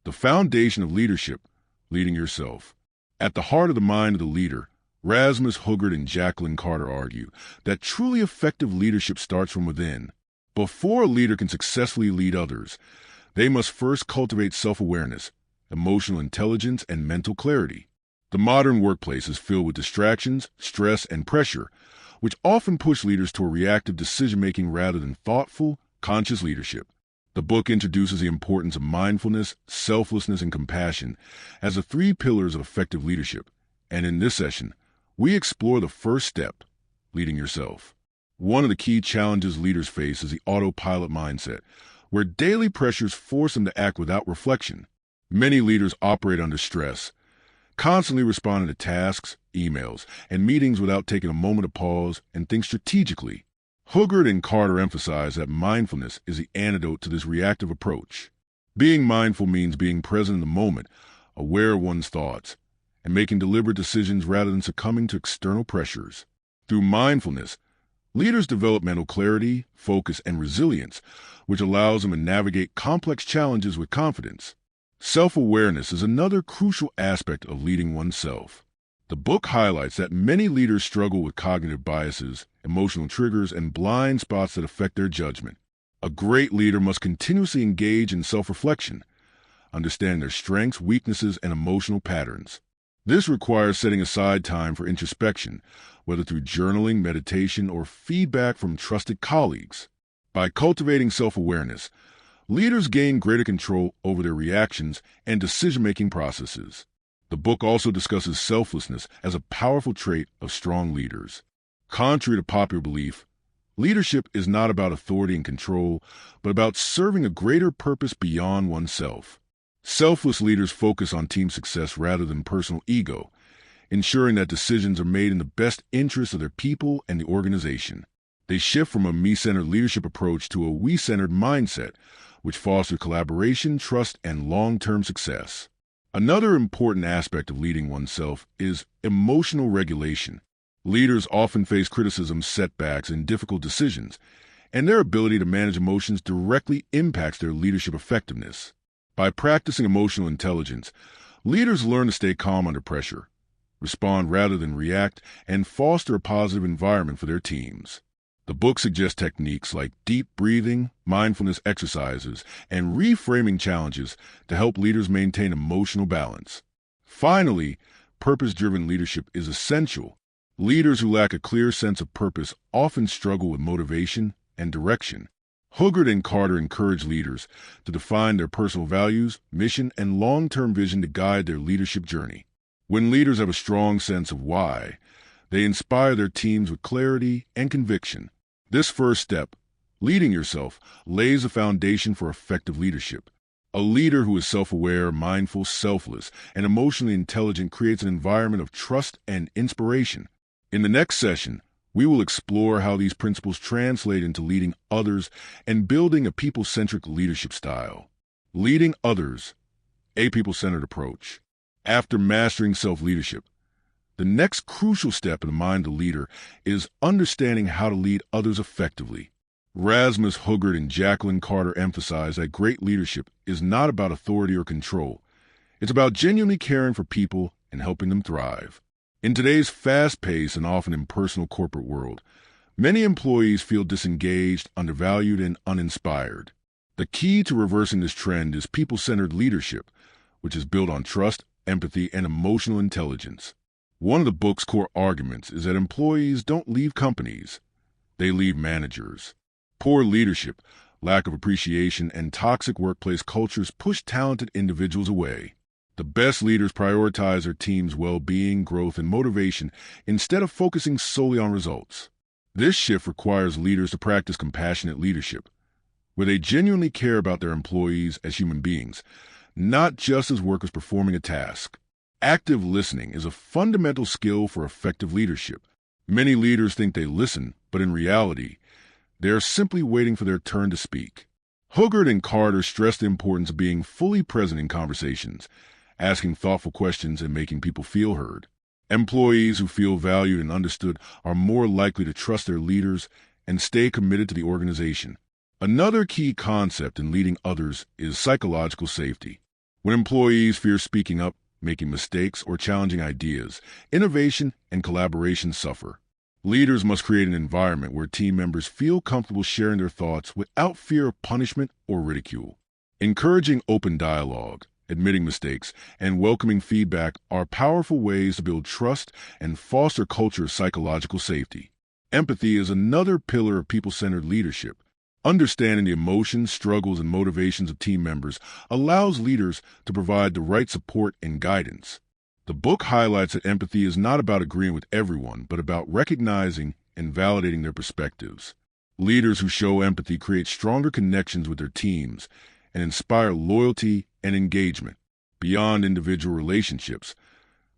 The foundation of leadership, leading yourself. At the heart of the mind of the leader, Rasmus Hugard and Jacqueline Carter argue that truly effective leadership starts from within. Before a leader can successfully lead others, they must first cultivate self-awareness, emotional intelligence, and mental clarity. The modern workplace is filled with distractions, stress, and pressure, which often push leaders toward reactive decision-making rather than thoughtful, conscious leadership. The book introduces the importance of mindfulness, selflessness, and compassion as the three pillars of effective leadership. And in this session, we explore the first step, leading yourself. One of the key challenges leaders face is the autopilot mindset, where daily pressures force them to act without reflection. Many leaders operate under stress, constantly responding to tasks, emails, and meetings without taking a moment to pause and think strategically. Hugard and Carter emphasize that mindfulness is the antidote to this reactive approach. Being mindful means being present in the moment, aware of one's thoughts, and making deliberate decisions rather than succumbing to external pressures. Through mindfulness, leaders develop mental clarity, focus, and resilience, which allows them to navigate complex challenges with confidence. Self-awareness is another crucial aspect of leading oneself. The book highlights that many leaders struggle with cognitive biases, emotional triggers, and blind spots that affect their judgment. A great leader must continuously engage in self-reflection, understanding their strengths, weaknesses, and emotional patterns. This requires setting aside time for introspection, whether through journaling, meditation, or feedback from trusted colleagues. By cultivating self-awareness, leaders gain greater control over their reactions and decision-making processes. The book also discusses selflessness as a powerful trait of strong leaders. Contrary to popular belief, leadership is not about authority and control, but about serving a greater purpose beyond oneself. Selfless leaders focus on team success rather than personal ego, ensuring that decisions are made in the best interests of their people and the organization. They shift from a me-centered leadership approach to a we-centered mindset, which fosters collaboration, trust, and long-term success. Another important aspect of leading oneself is emotional regulation. Leaders often face criticism, setbacks, and difficult decisions, and their ability to manage emotions directly impacts their leadership effectiveness. By practicing emotional intelligence, leaders learn to stay calm under pressure, respond rather than react, and foster a positive environment for their teams. The book suggests techniques like deep breathing, mindfulness exercises, and reframing challenges to help leaders maintain emotional balance. Finally, purpose-driven leadership is essential. Leaders who lack a clear sense of purpose often struggle with motivation and direction. Hugard and Carter encourage leaders to define their personal values, mission, and long-term vision to guide their leadership journey. When leaders have a strong sense of why, they inspire their teams with clarity and conviction. This first step, leading yourself, lays the foundation for effective leadership. A leader who is self-aware, mindful, selfless, and emotionally intelligent creates an environment of trust and inspiration. In the next session, we will explore how these principles translate into leading others and building a people-centric leadership style. Leading others, a people-centered approach. After mastering self-leadership, the next crucial step in the mind of the leader is understanding how to lead others effectively. Rasmus Hugard and Jacqueline Carter emphasize that great leadership is not about authority or control. It's about genuinely caring for people and helping them thrive. In today's fast-paced and often impersonal corporate world, many employees feel disengaged, undervalued, and uninspired. The key to reversing this trend is people-centered leadership, which is built on trust, empathy, and emotional intelligence. One of the book's core arguments is that employees don't leave companies, they leave managers. Poor leadership, lack of appreciation, and toxic workplace cultures push talented individuals away. The best leaders prioritize their team's well-being, growth, and motivation instead of focusing solely on results. This shift requires leaders to practice compassionate leadership, where they genuinely care about their employees as human beings, not just as workers performing a task. Active listening is a fundamental skill for effective leadership. Many leaders think they listen, but in reality, they are simply waiting for their turn to speak. Hugard and Carter stress the importance of being fully present in conversations, asking thoughtful questions, and making people feel heard. Employees who feel valued and understood are more likely to trust their leaders and stay committed to the organization. Another key concept in leading others is psychological safety. When employees fear speaking up, making mistakes, or challenging ideas, innovation and collaboration suffer. Leaders must create an environment where team members feel comfortable sharing their thoughts without fear of punishment or ridicule. Encouraging open dialogue, admitting mistakes, and welcoming feedback are powerful ways to build trust and foster a culture of psychological safety. Empathy is another pillar of people-centered leadership. Understanding the emotions, struggles, and motivations of team members allows leaders to provide the right support and guidance. The book highlights that empathy is not about agreeing with everyone, but about recognizing and validating their perspectives. Leaders who show empathy create stronger connections with their teams and inspire loyalty and engagement beyond individual relationships.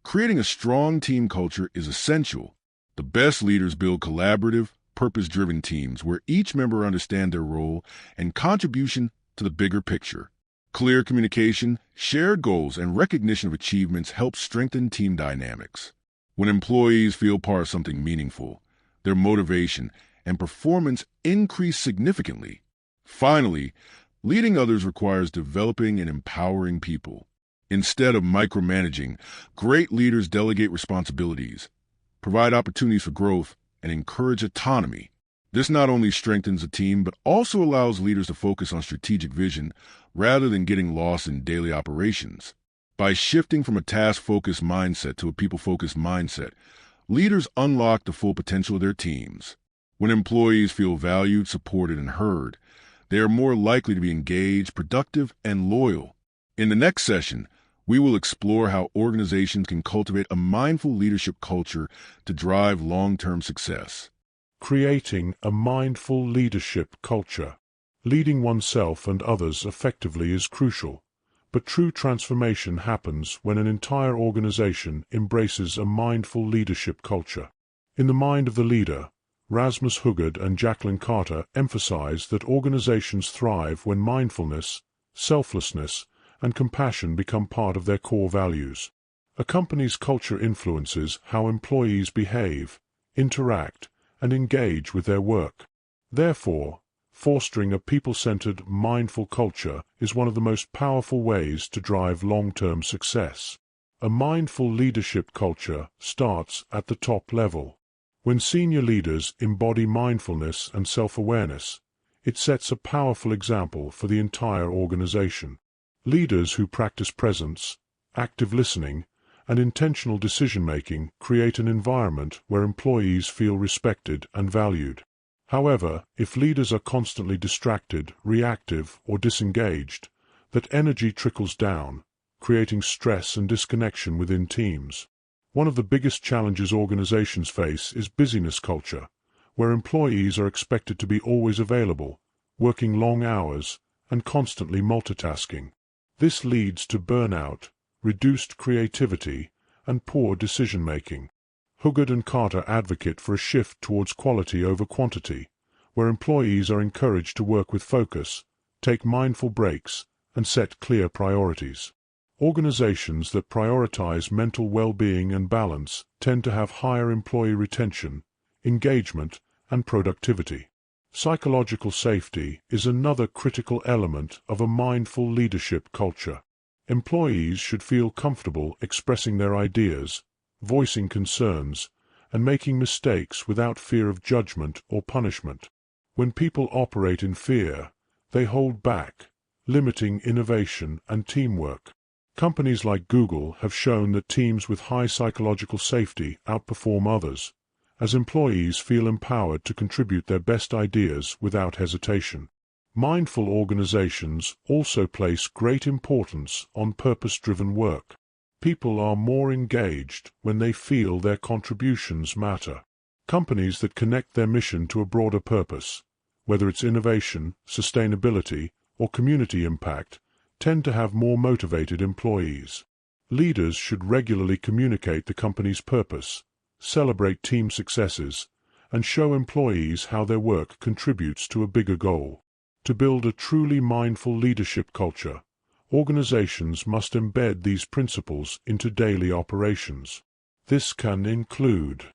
Creating a strong team culture is essential. The best leaders build collaborative, purpose-driven teams where each member understands their role and contribution to the bigger picture. Clear communication, shared goals, and recognition of achievements help strengthen team dynamics. When employees feel part of something meaningful, their motivation and performance increase significantly. Finally, leading others requires developing and empowering people. Instead of micromanaging, great leaders delegate responsibilities, provide opportunities for growth, and encourage autonomy. This not only strengthens the team, but also allows leaders to focus on strategic vision rather than getting lost in daily operations. By shifting from a task-focused mindset to a people-focused mindset, leaders unlock the full potential of their teams. When employees feel valued, supported, and heard, they are more likely to be engaged, productive, and loyal. In the next session, we will explore how organizations can cultivate a mindful leadership culture to drive long-term success. Creating a mindful leadership culture. Leading oneself and others effectively is crucial, but true transformation happens when an entire organization embraces a mindful leadership culture. In The Mind of the Leader, Rasmus Huggard and Jacqueline Carter emphasize that organizations thrive when mindfulness, selflessness, and compassion become part of their core values. A company's culture influences how employees behave, interact, and engage with their work. Therefore, fostering a people-centered, mindful culture is one of the most powerful ways to drive long-term success. A mindful leadership culture starts at the top level. When senior leaders embody mindfulness and self-awareness, it sets a powerful example for the entire organization. Leaders who practice presence, active listening, and intentional decision-making create an environment where employees feel respected and valued. However, if leaders are constantly distracted, reactive, or disengaged, that energy trickles down, creating stress and disconnection within teams. One of the biggest challenges organizations face is busyness culture, where employees are expected to be always available, working long hours, and constantly multitasking. This leads to burnout, reduced creativity, and poor decision-making. Huggard and Carter advocate for a shift towards quality over quantity, where employees are encouraged to work with focus, take mindful breaks, and set clear priorities. Organizations that prioritize mental well-being and balance tend to have higher employee retention, engagement, and productivity. Psychological safety is another critical element of a mindful leadership culture. Employees should feel comfortable expressing their ideas, voicing concerns, and making mistakes without fear of judgment or punishment. When people operate in fear, they hold back, limiting innovation and teamwork. Companies like Google have shown that teams with high psychological safety outperform others, as employees feel empowered to contribute their best ideas without hesitation. Mindful organizations also place great importance on purpose-driven work. People are more engaged when they feel their contributions matter. Companies that connect their mission to a broader purpose, whether it's innovation, sustainability, or community impact, tend to have more motivated employees. Leaders should regularly communicate the company's purpose, celebrate team successes, and show employees how their work contributes to a bigger goal. To build a truly mindful leadership culture, organizations must embed these principles into daily operations. This can include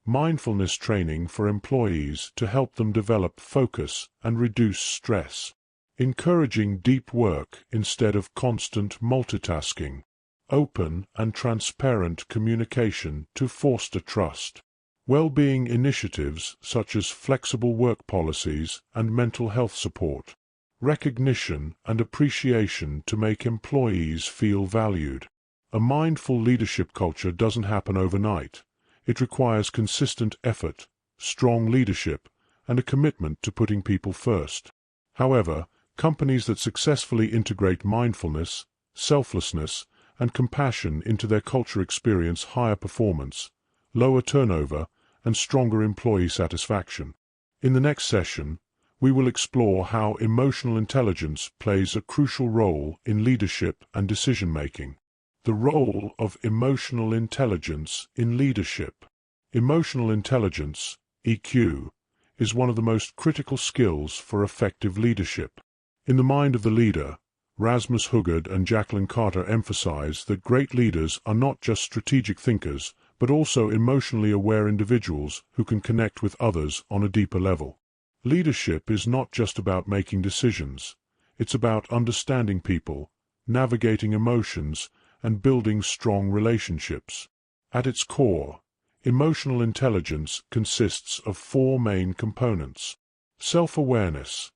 mindfulness training for employees to help them develop focus and reduce stress, encouraging deep work instead of constant multitasking, open and transparent communication to foster trust, well-being initiatives such as flexible work policies and mental health support, recognition and appreciation to make employees feel valued. A mindful leadership culture doesn't happen overnight. It requires consistent effort, strong leadership, and a commitment to putting people first. However, companies that successfully integrate mindfulness, selflessness, and compassion into their culture experience higher performance, lower turnover, and stronger employee satisfaction. In the next session, we will explore how emotional intelligence plays a crucial role in leadership and decision-making. The role of emotional intelligence in leadership. Emotional intelligence, EQ, is one of the most critical skills for effective leadership. In The Mind of the Leader, Rasmus Hugard and Jacqueline Carter emphasize that great leaders are not just strategic thinkers, but also emotionally aware individuals who can connect with others on a deeper level. Leadership is not just about making decisions. It's about understanding people, navigating emotions, and building strong relationships. At its core, emotional intelligence consists of four main components. Self-awareness,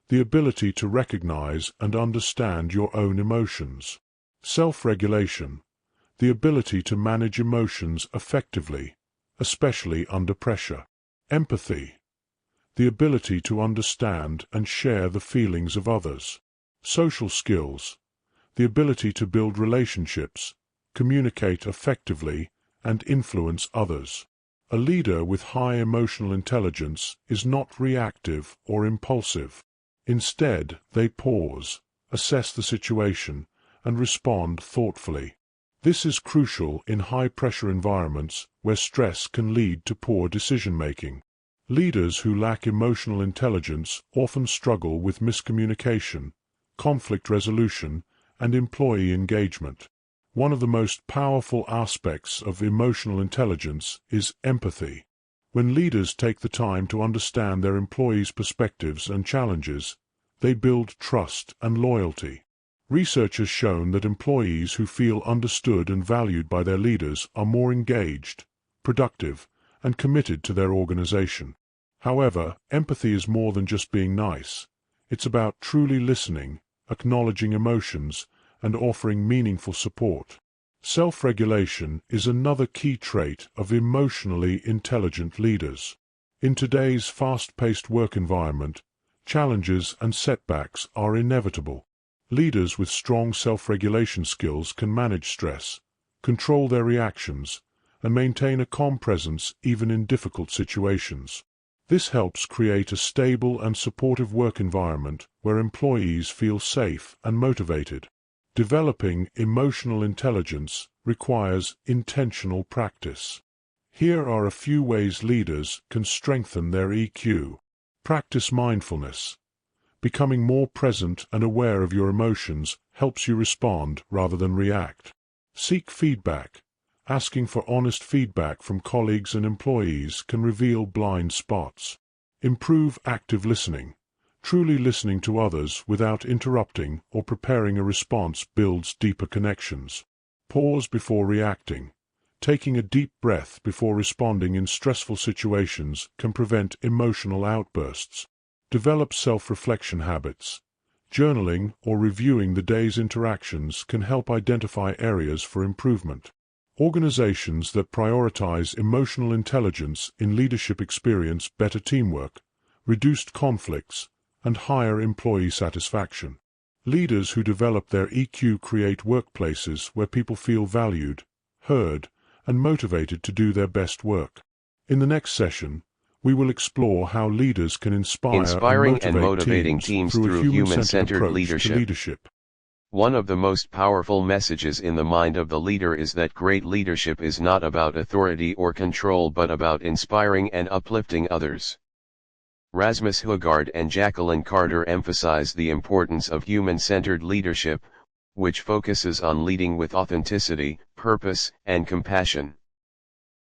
the ability to recognize and understand your own emotions. Self-regulation, the ability to manage emotions effectively, especially under pressure. Empathy, the ability to understand and share the feelings of others. Social skills, the ability to build relationships, communicate effectively, and influence others. A leader with high emotional intelligence is not reactive or impulsive. Instead, they pause, assess the situation, and respond thoughtfully. This is crucial in high-pressure environments where stress can lead to poor decision-making. Leaders who lack emotional intelligence often struggle with miscommunication, conflict resolution, and employee engagement. One of the most powerful aspects of emotional intelligence is empathy. When leaders take the time to understand their employees' perspectives and challenges, they build trust and loyalty. Research has shown that employees who feel understood and valued by their leaders are more engaged, productive, and committed to their organization. However, empathy is more than just being nice. It's about truly listening, acknowledging emotions, and offering meaningful support. Self-regulation is another key trait of emotionally intelligent leaders. In today's fast-paced work environment, challenges and setbacks are inevitable. Leaders with strong self-regulation skills can manage stress, control their reactions, and maintain a calm presence even in difficult situations. This helps create a stable and supportive work environment where employees feel safe and motivated. Developing emotional intelligence requires intentional practice. Here are a few ways leaders can strengthen their EQ. Practice mindfulness. Becoming more present and aware of your emotions helps you respond rather than react. Seek feedback. Asking for honest feedback from colleagues and employees can reveal blind spots. Improve active listening. Truly listening to others without interrupting or preparing a response builds deeper connections. Pause before reacting. Taking a deep breath before responding in stressful situations can prevent emotional outbursts. Develop self-reflection habits. Journaling or reviewing the day's interactions can help identify areas for improvement. Organizations that prioritize emotional intelligence in leadership experience better teamwork, reduced conflicts, and higher employee satisfaction. Leaders who develop their EQ create workplaces where people feel valued, heard, and motivated to do their best work. In the next session, we will explore how leaders can Inspiring and motivating teams through a human-centered human-centered approach to leadership. One of the most powerful messages in the mind of the leader is that great leadership is not about authority or control but about inspiring and uplifting others. Rasmus Hugard and Jacqueline Carter emphasize the importance of human-centered leadership, which focuses on leading with authenticity, purpose, and compassion.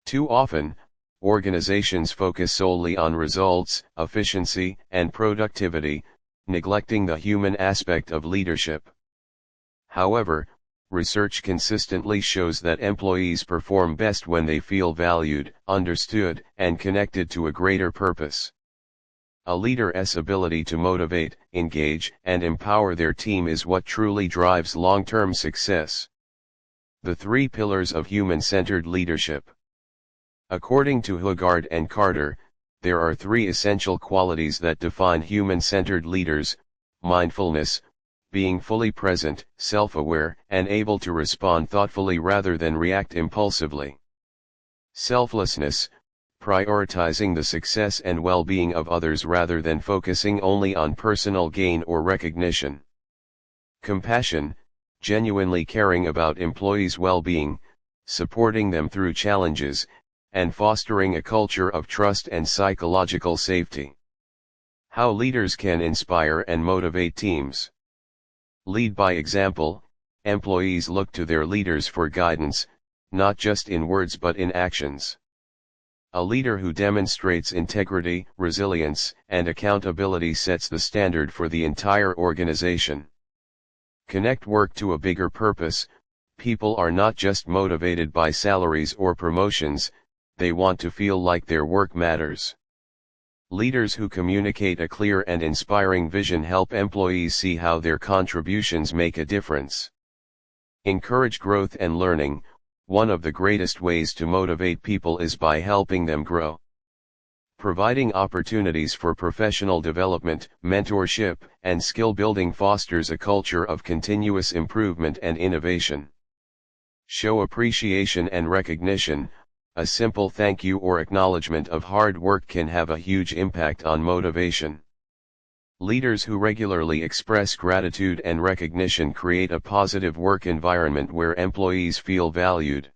Too often, organizations focus solely on results, efficiency, and productivity, neglecting the human aspect of leadership. However, research consistently shows that employees perform best when they feel valued, understood, and connected to a greater purpose. A leader's ability to motivate, engage, and empower their team is what truly drives long-term success. The 3 pillars of human-centered leadership. According to Hogarth and Carter, there are 3 essential qualities that define human-centered leaders: mindfulness, being fully present, self-aware, and able to respond thoughtfully rather than react impulsively. Selflessness, prioritizing the success and well-being of others rather than focusing only on personal gain or recognition. Compassion, genuinely caring about employees' well-being, supporting them through challenges, and fostering a culture of trust and psychological safety. How leaders can inspire and motivate teams. Lead by example. Employees look to their leaders for guidance, not just in words but in actions. A leader who demonstrates integrity, resilience, and accountability sets the standard for the entire organization. Connect work to a bigger purpose. People are not just motivated by salaries or promotions, they want to feel like their work matters. Leaders who communicate a clear and inspiring vision help employees see how their contributions make a difference. Encourage growth and learning. One of the greatest ways to motivate people is by helping them grow. Providing opportunities for professional development, mentorship, and skill building fosters a culture of continuous improvement and innovation. Show appreciation and recognition. A simple thank you or acknowledgement of hard work can have a huge impact on motivation. Leaders who regularly express gratitude and recognition create a positive work environment where employees feel valued.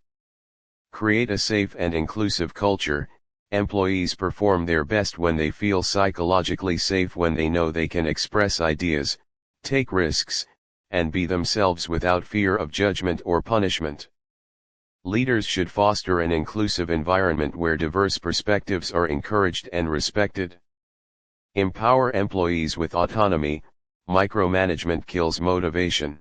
Create a safe and inclusive culture. Employees perform their best when they feel psychologically safe, when they know they can express ideas, take risks, and be themselves without fear of judgment or punishment. Leaders should foster an inclusive environment where diverse perspectives are encouraged and respected. Empower employees with autonomy. Micromanagement kills motivation.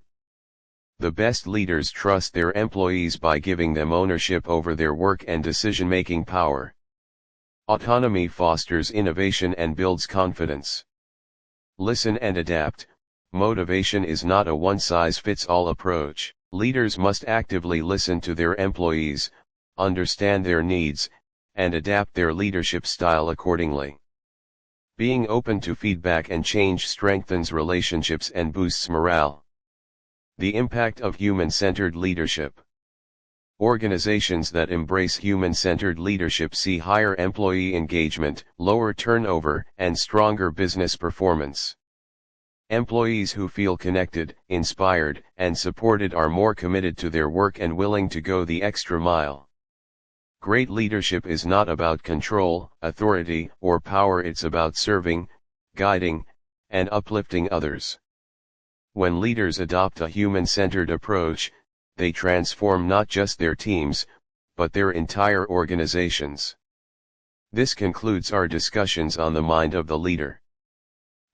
The best leaders trust their employees by giving them ownership over their work and decision-making power. Autonomy fosters innovation and builds confidence. Listen and adapt. Motivation is not a one-size-fits-all approach. Leaders must actively listen to their employees, understand their needs, and adapt their leadership style accordingly. Being open to feedback and change strengthens relationships and boosts morale. The impact of human-centered leadership. Organizations that embrace human-centered leadership see higher employee engagement, lower turnover, and stronger business performance. Employees who feel connected, inspired, and supported are more committed to their work and willing to go the extra mile. Great leadership is not about control, authority, or power. It's about serving, guiding, and uplifting others. When leaders adopt a human-centered approach, they transform not just their teams, but their entire organizations. This concludes our discussions on the mind of the leader.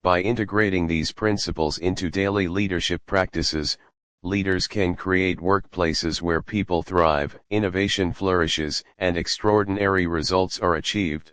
By integrating these principles into daily leadership practices, leaders can create workplaces where people thrive, innovation flourishes, and extraordinary results are achieved.